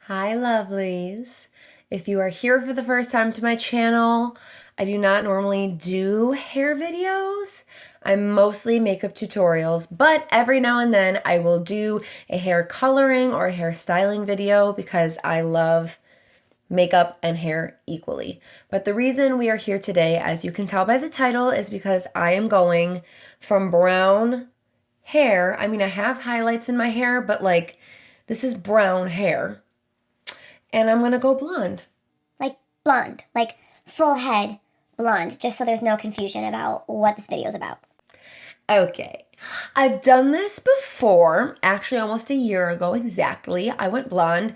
Hi lovelies. If you are here for the first time to my channel, I do not normally do hair videos. I'm mostly makeup tutorials, but every now and then I will do a hair coloring or a hair styling video because I love makeup and hair equally. But the reason we are here today, as you can tell by the title, is because I am going from brown hair. I mean, I have highlights in my hair, but like this is brown hair. And I'm gonna go blonde. Like blonde, like full head blonde, just so there's no confusion about what this video is about. Okay, I've done this before, actually almost a year ago exactly. I went blonde.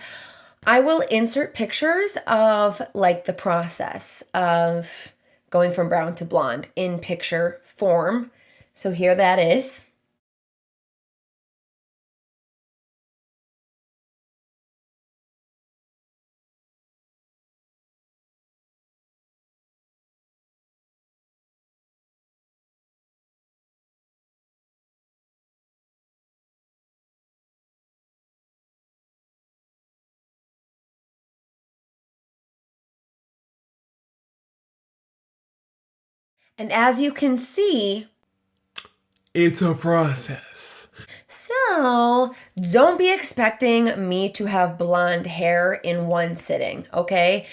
I will insert pictures of like the process of going from brown to blonde in picture form. So here that is. And as you can see, it's a process. So don't be expecting me to have blonde hair in one sitting, okay?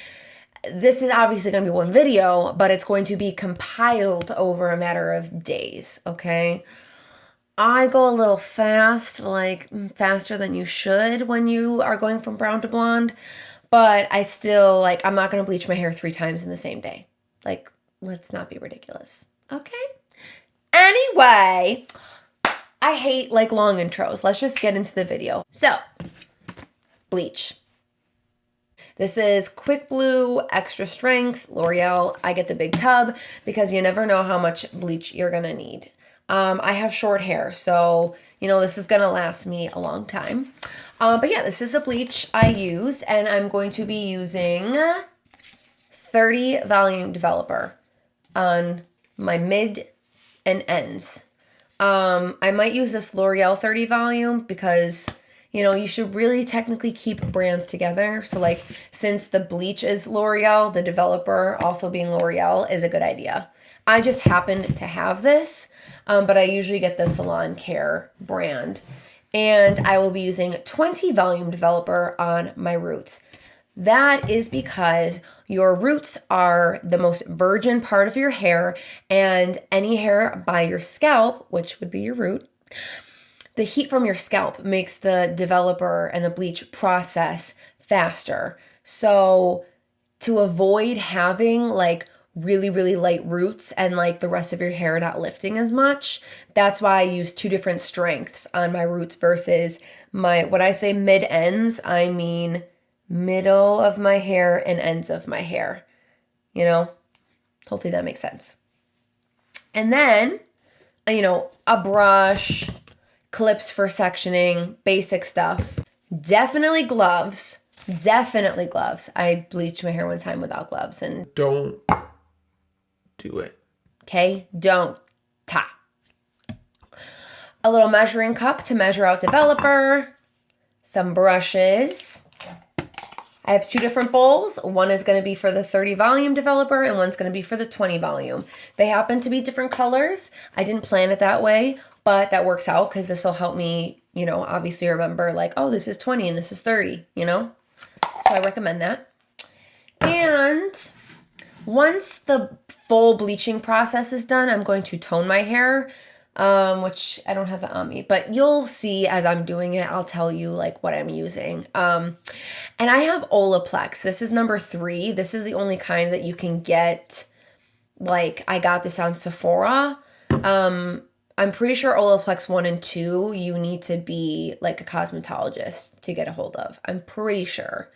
This is obviously going to be one video, but it's going to be compiled over a matter of days, okay? I go a little fast, like faster than you should when you are going from brown to blonde, but I still, like, I'm not going to bleach my hair 3 times in the same day. Like, let's not be ridiculous, okay? Anyway, I hate like long intros. Let's just get into the video. So, bleach. This is Quick Blue Extra Strength L'Oreal. I get the big tub because you never know how much bleach you're gonna need. I have short hair, so you know this is gonna last me a long time. But yeah, this is the bleach I use, and I'm going to be using 30 volume developer on my mid and ends. I might use this L'Oreal 30 volume because, you know, you should really technically keep brands together. So like, since the bleach is L'Oreal, the developer also being L'Oreal is a good idea. I just happen to have this, but I usually get the SalonCare brand. And I will be using 20 volume developer on my roots. That is because your roots are the most virgin part of your hair, and any hair by your scalp, which would be your root, the heat from your scalp makes the developer and the bleach process faster. So to avoid having like really, really light roots and like the rest of your hair not lifting as much, that's why I use 2 different strengths on my roots versus my, when I say mid ends, I mean middle of my hair and ends of my hair, you know, hopefully that makes sense. And then, you know, a brush, clips for sectioning, basic stuff, definitely gloves, I bleached my hair one time without gloves and Don't do it. okay, don't ta. A little measuring cup to measure out developer, some brushes. I have 2 different bowls. One is going to be for the 30 volume developer and one's going to be for the 20 volume. They happen to be different colors. I didn't plan it that way, but that works out because this will help me, you know, obviously remember like, oh, this is 20 and this is 30, you know? So I recommend that. And once the full bleaching process is done, I'm going to tone my hair. Which I don't have that on me, but you'll see as I'm doing it, I'll tell you like what I'm using. And I have Olaplex. This is number 3. This is the only kind that you can get. Like I got this on Sephora. I'm pretty sure Olaplex 1 and 2, you need to be like a cosmetologist to get a hold of. I'm pretty sure.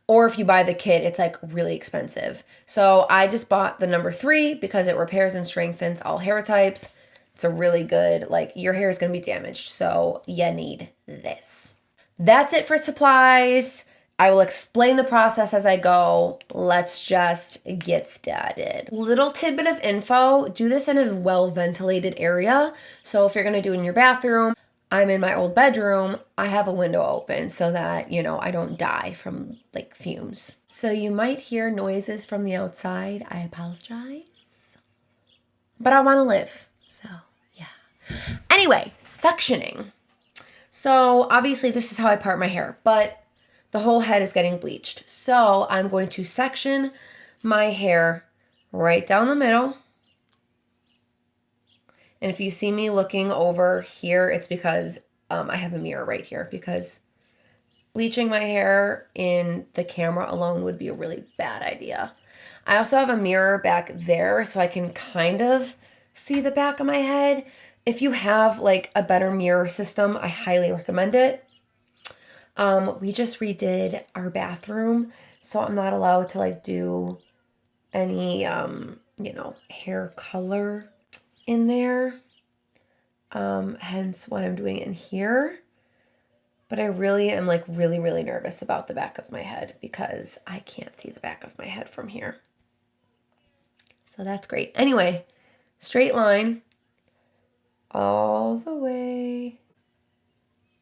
Or if you buy the kit, it's like really expensive. So I just bought the number 3 because it repairs and strengthens all hair types. It's a really good, like, your hair is going to be damaged, so you need this. That's it for supplies. I will explain the process as I go. Let's just get started. Little tidbit of info, do this in a well-ventilated area. So if you're going to do it in your bathroom, I'm in my old bedroom, I have a window open so that, you know, I don't die from like fumes. So you might hear noises from the outside. I apologize. But I want to live. So, yeah. Anyway, sectioning. So obviously this is how I part my hair, but the whole head is getting bleached. So I'm going to section my hair right down the middle. And if you see me looking over here, it's because I have a mirror right here, because bleaching my hair in the camera alone would be a really bad idea. I also have a mirror back there so I can kind of see the back of my head. If you have like a better mirror system, I highly recommend it. We just redid our bathroom, so I'm not allowed to like do any, you know, hair color in there. Hence why I'm doing it in here. But I really am like really nervous about the back of my head because I can't see the back of my head from here. So that's great. Anyway, straight line all the way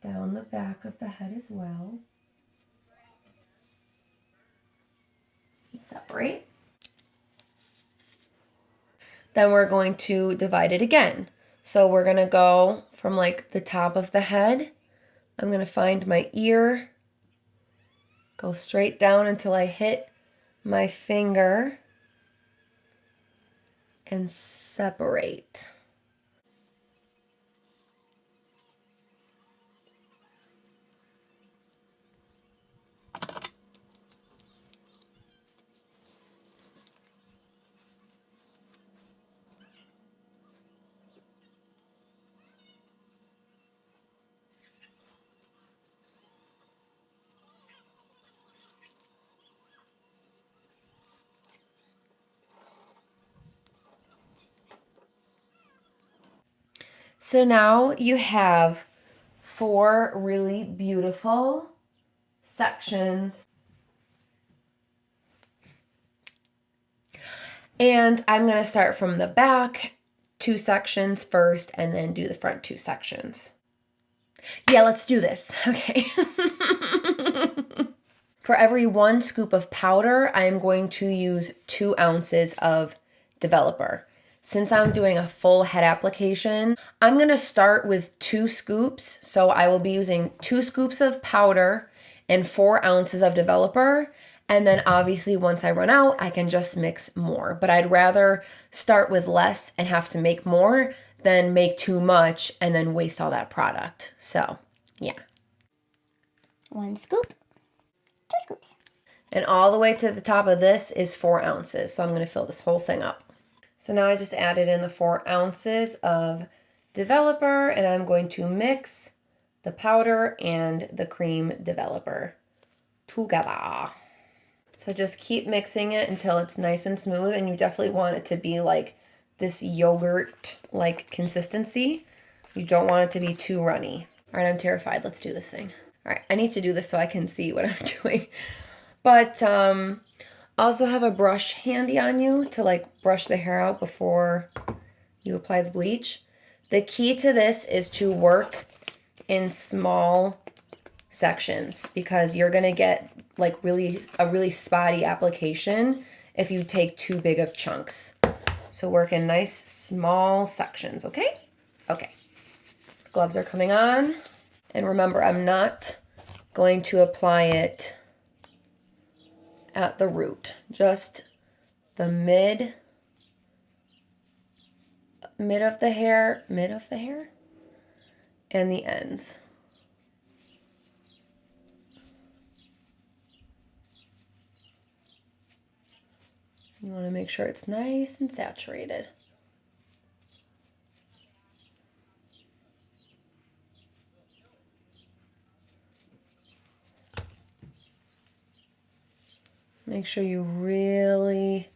down the back of the head as well. Separate. Then we're going to divide it again. So we're going to go from like the top of the head. I'm going to find my ear, go straight down until I hit my finger, and separate. So now you have 4 really beautiful sections. And I'm going to start from the back 2 sections first and then do the front 2 sections. Yeah, let's do this. Okay. For every 1 scoop of powder, I am going to use 2 ounces of developer. Since I'm doing a full head application, I'm going to start with 2 scoops. So I will be using 2 scoops of powder and 4 ounces of developer. And then obviously once I run out, I can just mix more. But I'd rather start with less and have to make more than make too much and then waste all that product. So, yeah. 1 scoop, 2 scoops. And all the way to the top of this is 4 ounces. So I'm going to fill this whole thing up. So now I just added in the 4 ounces of developer, and I'm going to mix the powder and the cream developer together. So just keep mixing it until it's nice and smooth, and you definitely want it to be like this yogurt-like consistency. You don't want it to be too runny. All right, I'm terrified. Let's do this thing. All right, I need to do this so I can see what I'm doing. But also have a brush handy on you to like brush the hair out before you apply the bleach. The key to this is to work in small sections because you're gonna get like a really spotty application if you take too big of chunks. So work in nice small sections, okay? Okay. Gloves are coming on. And remember, I'm not going to apply it at the root, just the mid of the hair, and the ends. You want to make sure it's nice and saturated. Make sure you really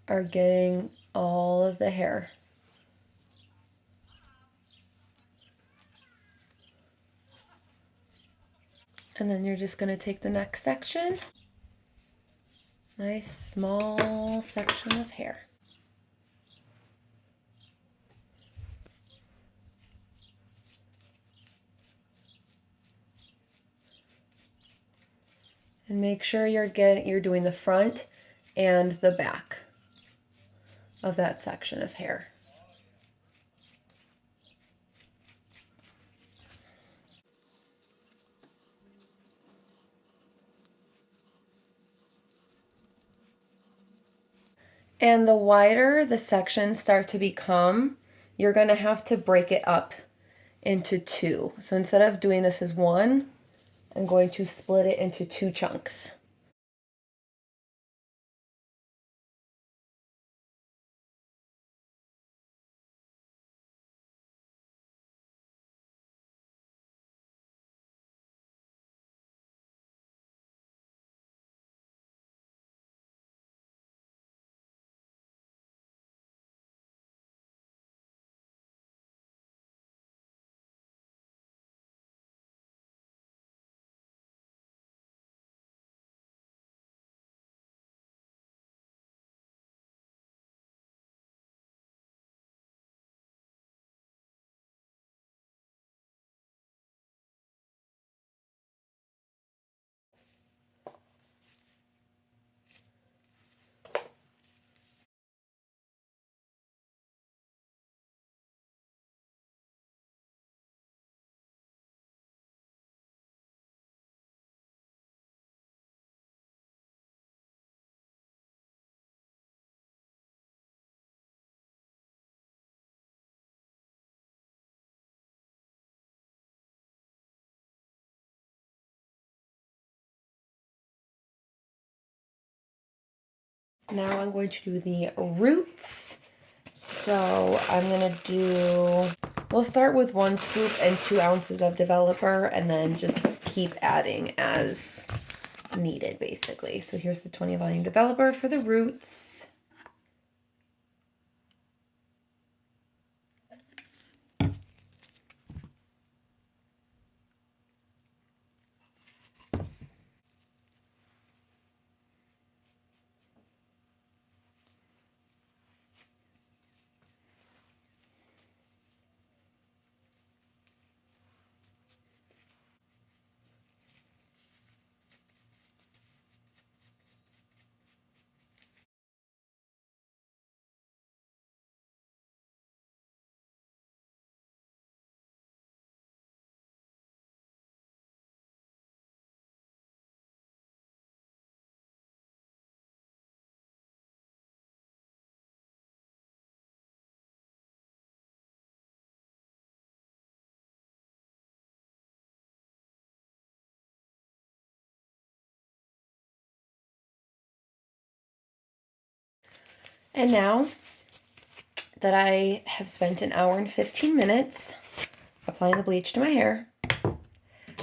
are getting all of the hair. And then you're just going to take the next section. Nice small section of hair. And make sure you're doing the front and the back of that section of hair. And the wider the sections start to become, you're gonna have to break it up into two. So instead of doing this as one, I'm going to split it into two chunks. Now I'm going to do the roots. So we'll start with 1 scoop and 2 ounces of developer and then just keep adding as needed basically. So here's the 20 volume developer for the roots. And now that I have spent an hour and 15 minutes applying the bleach to my hair,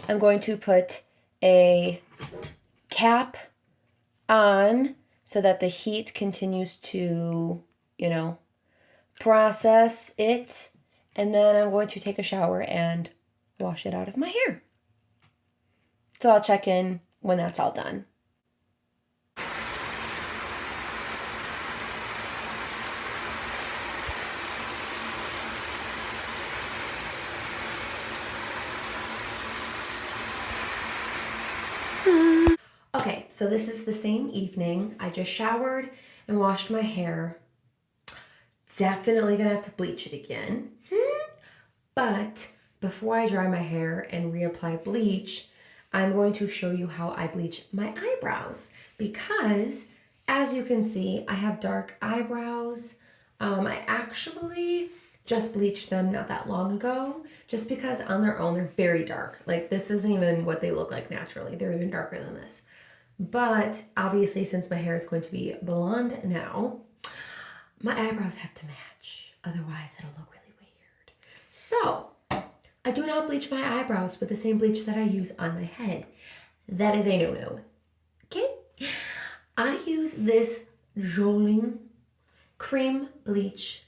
I'm going to put a cap on so that the heat continues to, process it. And then I'm going to take a shower and wash it out of my hair. So I'll check in when that's all done. Okay, so this is the same evening. I just showered and washed my hair. Definitely gonna have to bleach it again. But before I dry my hair and reapply bleach, I'm going to show you how I bleach my eyebrows because as you can see, I have dark eyebrows. I actually just bleached them not that long ago just because on their own, they're very dark. Like this isn't even what they look like naturally. They're even darker than this. But obviously, since my hair is going to be blonde now, my eyebrows have to match. Otherwise, it'll look really weird. So, I do not bleach my eyebrows with the same bleach that I use on my head. That is a no-no. Okay? I use this Joling cream bleach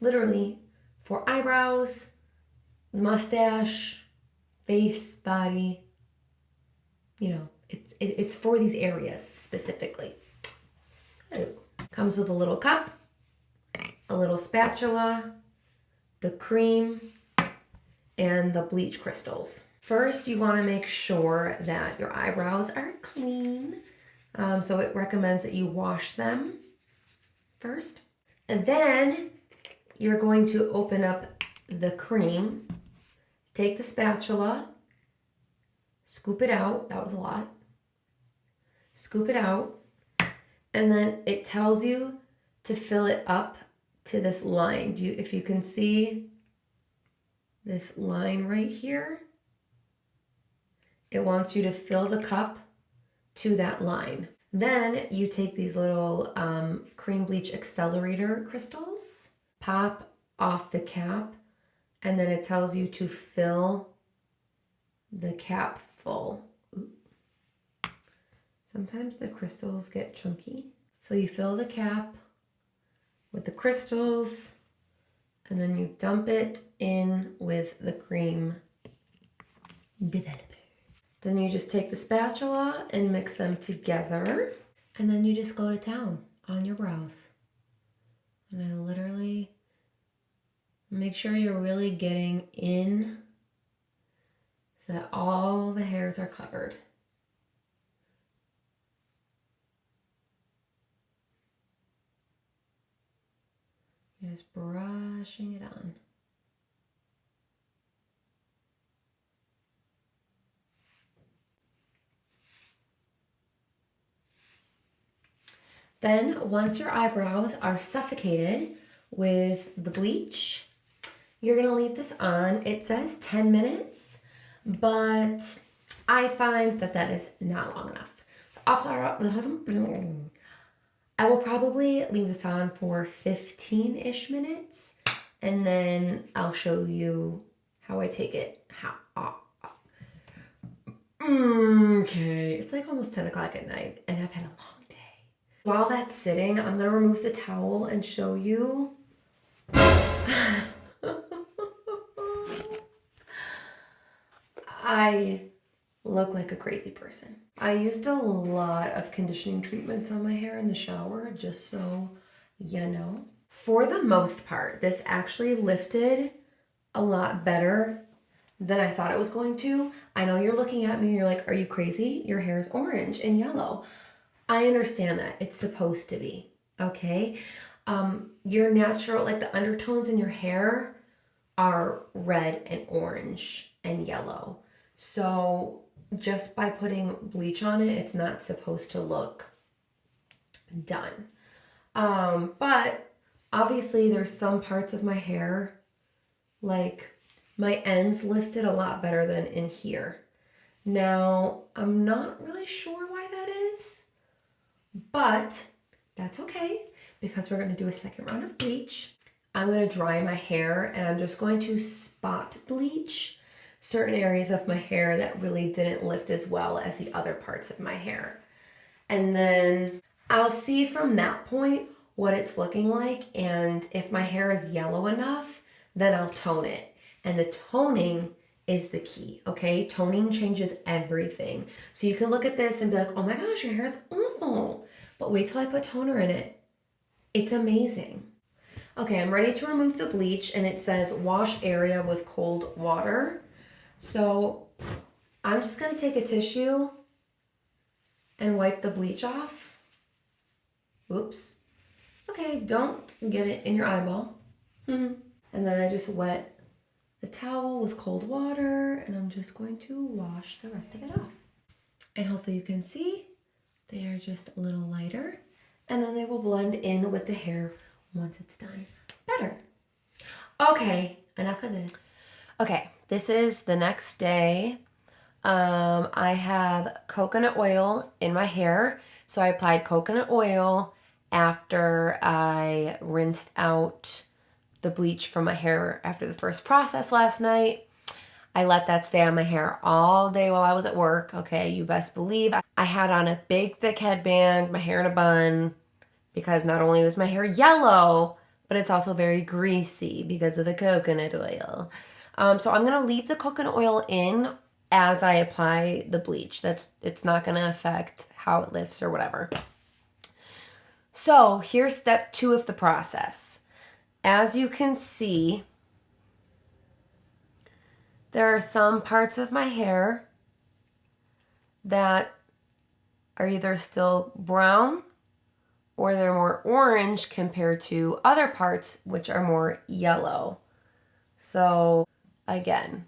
literally for eyebrows, mustache, face, body. It's for these areas specifically. So, comes with a little cup, a little spatula, the cream, and the bleach crystals. First, you want to make sure that your eyebrows are clean. So it recommends that you wash them first. And then you're going to open up the cream, take the spatula, scoop it out. That was a lot. Scoop it out. And then it tells you to fill it up to this line. If you can see this line right here, it wants you to fill the cup to that line. Then you take these little cream bleach accelerator crystals, pop off the cap, and then it tells you to fill the cap full. Ooh. Sometimes the crystals get chunky. So you fill the cap with the crystals, and then you dump it in with the cream developer. Then you just take the spatula and mix them together, and then you just go to town on your brows. And I literally make sure you're really getting in so that all the hairs are covered. Just brushing it on. Then, once your eyebrows are suffocated with the bleach, you're gonna leave this on. It says 10 minutes, but I find that that is not long enough. So I will probably leave this on for 15-ish minutes, and then I'll show you how I take it. Okay, it's like almost 10 o'clock at night, and I've had a long day. While that's sitting, I'm gonna remove the towel and show you. I look like a crazy person. I used a lot of conditioning treatments on my hair in the shower, just so you know. For the most part, this actually lifted a lot better than I thought it was going to. I know you're looking at me and you're like, are you crazy? Your hair is orange and yellow. I understand that. It's supposed to be, okay? Your natural, like the undertones in your hair are red and orange and yellow. So just by putting bleach on it, it's not supposed to look done. But obviously there's some parts of my hair, like my ends lifted a lot better than in here. Now, I'm not really sure why that is, but that's okay because we're going to do a second round of bleach. I'm going to dry my hair and I'm just going to spot bleach certain areas of my hair that really didn't lift as well as the other parts of my hair. And then I'll see from that point what it's looking like, and if my hair is yellow enough, then I'll tone it. And the toning is the key, okay? Toning changes everything. So you can look at this and be like, oh my gosh, your hair is awful. But wait till I put toner in it. It's amazing. Okay, I'm ready to remove the bleach, and it says wash area with cold water. So I'm just gonna take a tissue and wipe the bleach off. Oops. Okay, don't get it in your eyeball. And then I just wet the towel with cold water, and I'm just going to wash the rest of it off. And hopefully you can see they are just a little lighter, and then they will blend in with the hair once it's done better. Okay, enough of this. Okay, this is the next day. I have coconut oil in my hair. So I applied coconut oil after I rinsed out the bleach from my hair after the first process last night. I let that stay on my hair all day while I was at work. Okay, you best believe. I had on a big thick headband, my hair in a bun, because not only was my hair yellow, but it's also very greasy because of the coconut oil. So I'm gonna leave the coconut oil in as I apply the bleach. It's not gonna affect how it lifts or whatever. So here's step 2 of the process. As you can see, There are some parts of my hair that are either still brown or they're more orange compared to other parts which are more yellow. So again,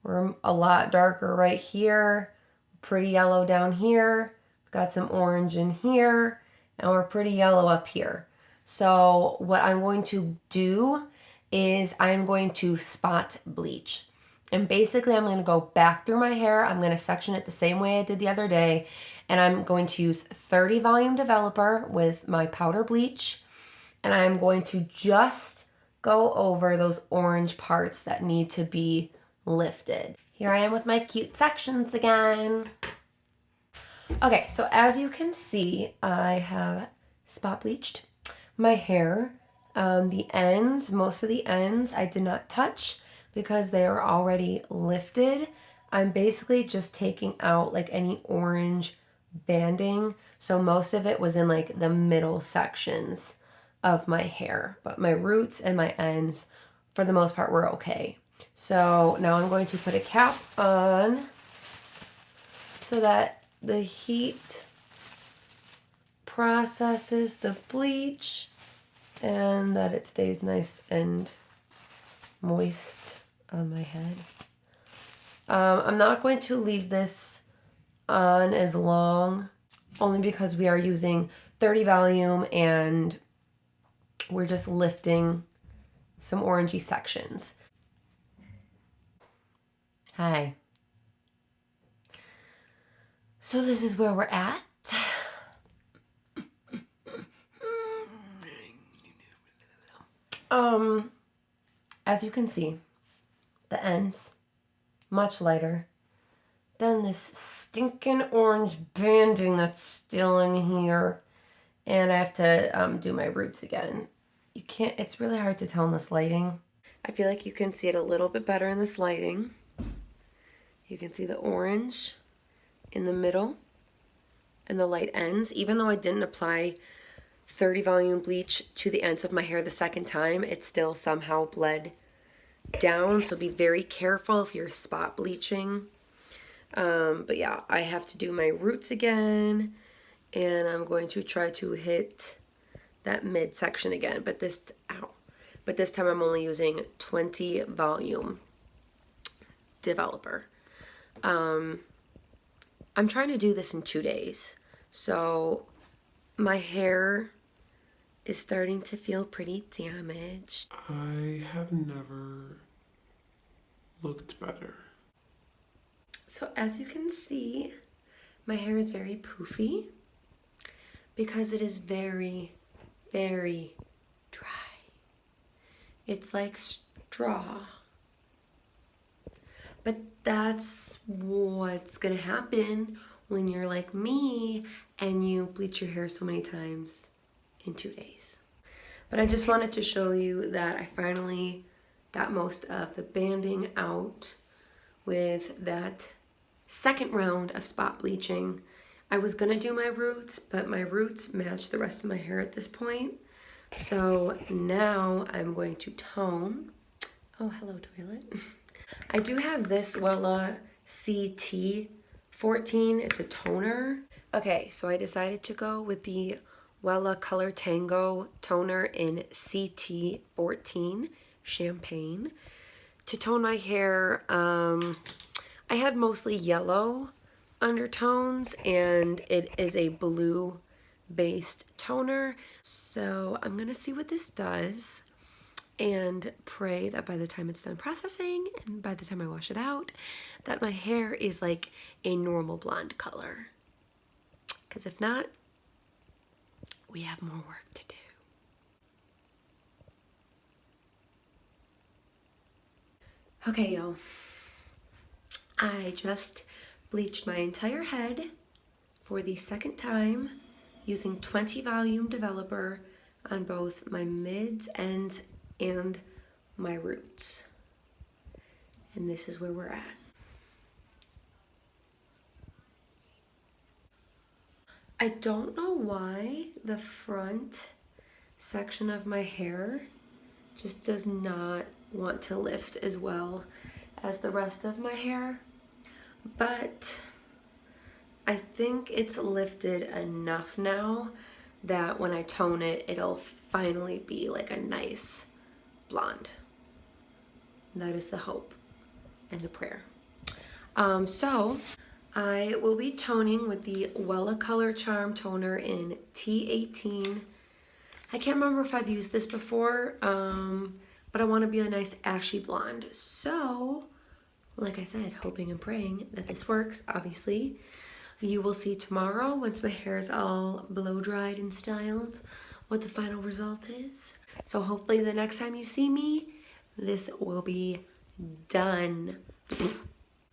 we're a lot darker right here, pretty yellow down here, got some orange in here, and we're pretty yellow up here. So what I'm going to do is I'm going to spot bleach. And basically I'm going to go back through my hair. I'm going to section it the same way I did the other day. And I'm going to use 30 volume developer with my powder bleach. And I'm going to just go over those orange parts that need to be lifted. Here I am with my cute sections again. Okay, so as you can see, I have spot bleached my hair. The ends, most of the ends I did not touch because they are already lifted. I'm basically just taking out like any orange banding. So most of it was in like the middle sections of my hair, but my roots and my ends for the most part were okay. So now I'm going to put a cap on so that the heat processes the bleach and that it stays nice and moist on my head. I'm not going to leave this on as long, only because we are using 30 volume and we're just lifting some orangey sections. Hi. So this is where we're at. As you can see, the ends much lighter than this stinking orange banding that's still in here. And I have to do my roots again. You can't, it's really hard to tell in this lighting. I feel like you can see it a little bit better in this lighting. You can see the orange in the middle and the light ends. Even though I didn't apply 30 volume bleach to the ends of my hair the second time, it still somehow bled down. So be very careful if you're spot bleaching. But yeah, I have to do my roots again, and I'm going to try to hit that mid section again. But this time I'm only using 20 volume developer. I'm trying to do this in 2 days. So my hair is starting to feel pretty damaged. I have never looked better. So as you can see, my hair is very poofy because it is very, very dry. It's like straw. But that's what's gonna happen when you're like me and you bleach your hair so many times in 2 days. But I just wanted to show you that I finally got most of the banding out with that second round of spot bleaching. I was gonna do my roots, but my roots match the rest of my hair at this point. So now I'm going to tone. Oh, hello, toilet. I do have this Wella CT14. It's a toner. Okay, so I decided to go with the Wella Color Tango toner in CT14 Champagne to tone my hair. I had mostly yellow undertones, and it is a blue based toner. So I'm gonna see what this does and pray that by the time it's done processing and by the time I wash it out, that my hair is like a normal blonde color. Because if not, we have more work to do. Okay, y'all. I just bleached my entire head for the second time using 20 volume developer on both my mids, ends, and my roots. And this is where we're at. I don't know why the front section of my hair just does not want to lift as well as the rest of my hair, but I think it's lifted enough now that when I tone it, it'll finally be like a nice blonde. That is the hope and the prayer. So I will be toning with the Wella Color Charm Toner in T18. I can't remember if I've used this before, but I want to be a nice ashy blonde. So, like I said, hoping and praying that this works, obviously. You will see tomorrow, once my hair is all blow dried and styled, what the final result is. So hopefully the next time you see me, this will be done.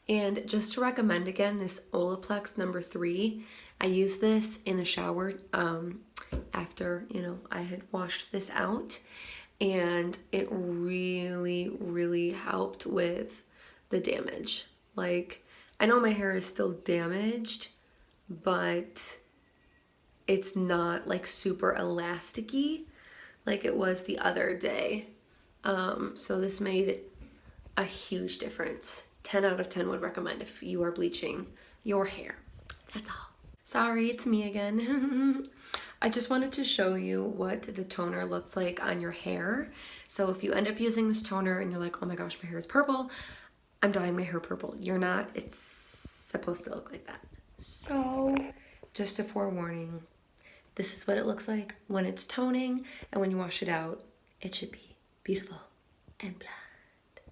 And just to recommend again, this Olaplex No.3, I used this in the shower after, I had washed this out, and it really, really helped with the damage. Like, I know my hair is still damaged, but it's not like super elasticy like it was the other day. So this made a huge difference. 10 out of 10 would recommend if you are bleaching your hair. That's all. Sorry, it's me again. I just wanted to show you what the toner looks like on your hair. So if you end up using this toner and you're like, oh my gosh, my hair is purple, I'm dyeing my hair purple. You're not. It's supposed to look like that. So just a forewarning, this is what it looks like when it's toning, and when you wash it out, it should be beautiful and blonde.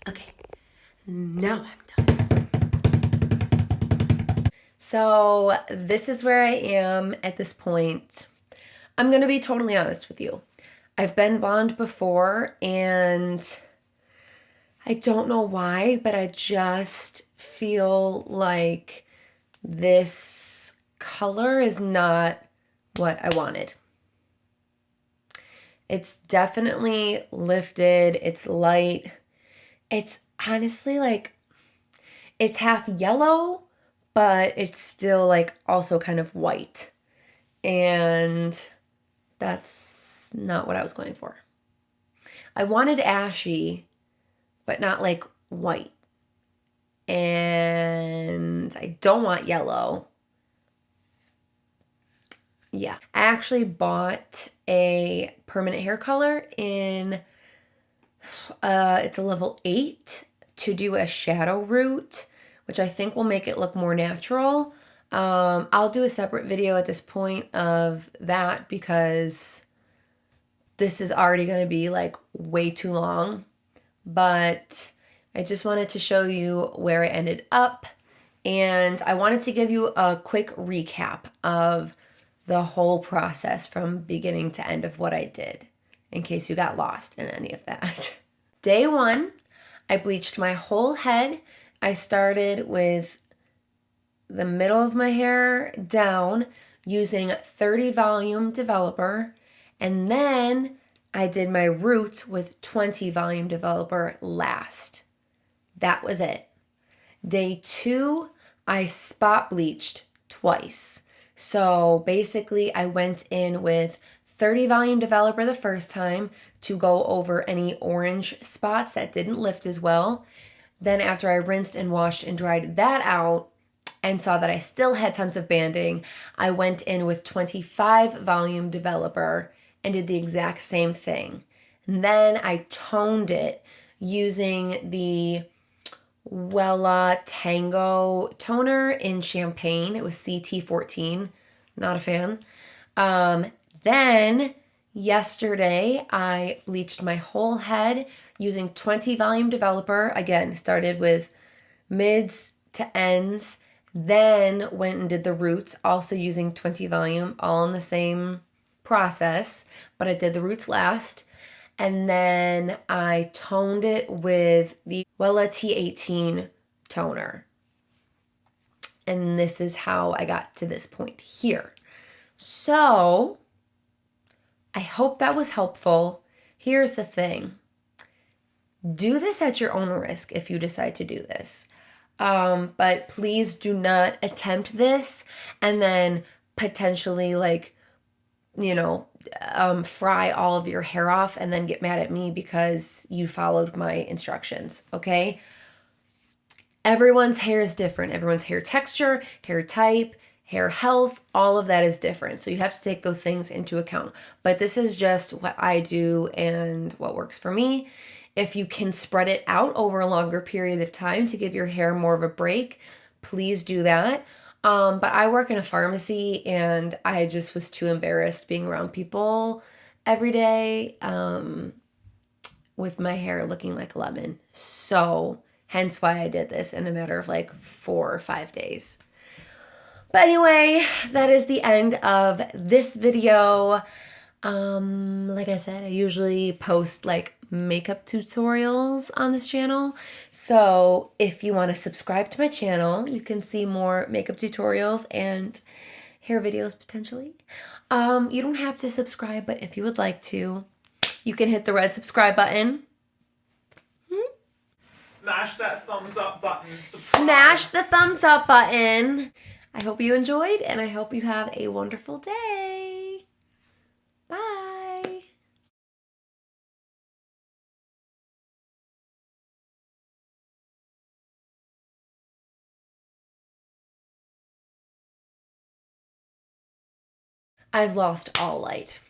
Okay, now I'm done. So this is where I am at this point. I'm gonna be totally honest with you. I've been blonde before, and I don't know why, but I just feel like this color is not what I wanted. It's definitely lifted, it's light. It's honestly like, it's half yellow, but it's still like also kind of white. And that's not what I was going for. I wanted ashy, but not like white. And I don't want yellow. Yeah, I actually bought a permanent hair color in, it's a level 8 to do a shadow root, which I think will make it look more natural. I'll do a separate video at this point of that because this is already going to be like way too long. But I just wanted to show you where I ended up, and I wanted to give you a quick recap of the whole process from beginning to end of what I did, in case you got lost in any of that. Day 1, I bleached my whole head. I started with the middle of my hair down using 30 volume developer, and then I did my roots with 20 volume developer last. That was it. Day 2, I spot bleached twice. So basically I went in with 30 volume developer the first time to go over any orange spots that didn't lift as well. Then after I rinsed and washed and dried that out and saw that I still had tons of banding, I went in with 25 volume developer and did the exact same thing. And then I toned it using the Wella Tango toner in Champagne. It was CT14. Not a fan. Then yesterday I bleached my whole head using 20 volume developer. Again, started with mids to ends, then went and did the roots also using 20 volume, all in the same process, but I did the roots last. And then I toned it with the Wella T18 toner. And this is how I got to this point here. So I hope that was helpful. Here's the thing. Do this at your own risk if you decide to do this. But please do not attempt this and then potentially fry all of your hair off and then get mad at me because you followed my instructions, okay? Everyone's hair is different. Everyone's hair texture, hair type, hair health, all of that is different. So you have to take those things into account. But this is just what I do and what works for me. If you can spread it out over a longer period of time to give your hair more of a break, please do that. But I work in a pharmacy and I just was too embarrassed being around people every day with my hair looking like a lemon. So hence why I did this in a matter of like 4 or 5 days. But anyway, that is the end of this video. Like I said, I usually post like makeup tutorials on this channel. So if you want to subscribe to my channel, you can see more makeup tutorials and hair videos potentially. You don't have to subscribe, but if you would like to, you can hit the red subscribe button. Smash that thumbs up button. Subscribe. Smash the thumbs up button. I hope you enjoyed and I hope you have a wonderful day. Bye. I've lost all light.